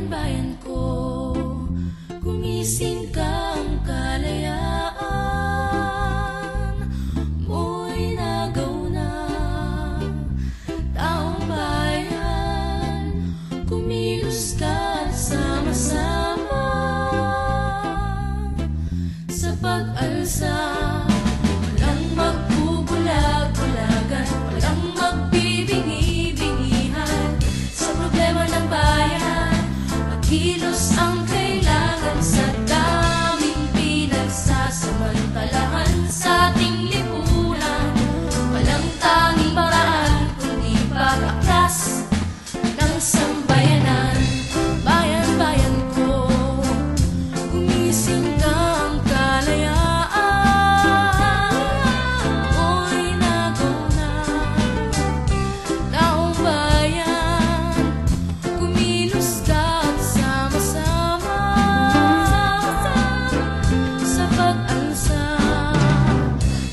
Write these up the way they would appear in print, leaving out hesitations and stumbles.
Bayan ko, gumising kang kalayaan mo'y nagaw na. Taong bayan, kumilos ka't sama-sama sa pag-alsa. Walang magbubulag-bulagan, walang magbibingi-bingihan sa problema ng bayan. Kilos ang kailangan sa daming pinagsasamantalahan sa ating lipunan. Walang tanging paraan kundi pag-aklas ng sambayanan. Bayan-bayan ko, gumising kang kalayaan mo'y nagaw na. Taong bayan, kumilos ka sa pag-alsa.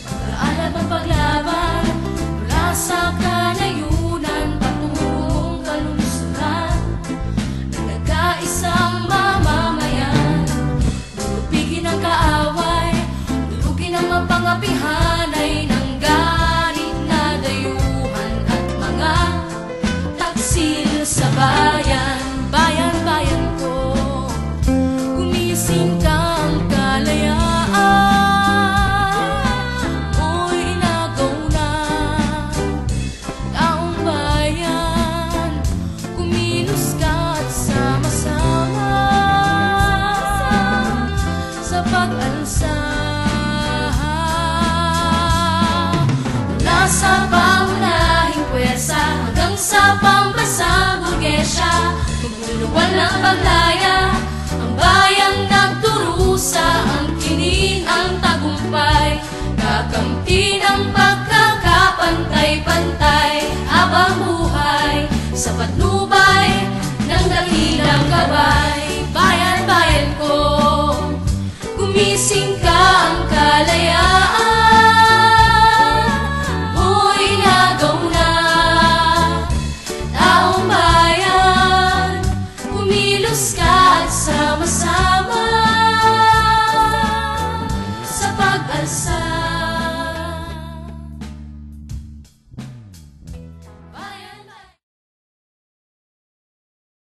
Pag-aalab ang paglaban mula sa kanayunan patungong kalulusugan ng nagkaisang mamamayan. Lulupigin ang kaaway, durugin ang mapangapihanay ng ganit na dayuhan at mga taksil sa bayan. Bayan-bayan ko, gumising kang kalayaan mo'y nagaw na. Taong bayan, kumilos ka't sama-sama sa pag-alsa. Mula sa pangunahing pwersa hanggang sa pambasang burgesya, magluluwan ng paglaya ang bayang nagdurusa. Ang kinin ang tagumpay, kakampi ng pagkakapantay-pantay habang buhay sa patnubay ng dakilang gabay. Bayan-bayan ko, gumising kang kalayaan mo'y nagaw na. Taong bayan, kumilos ka at sama-sama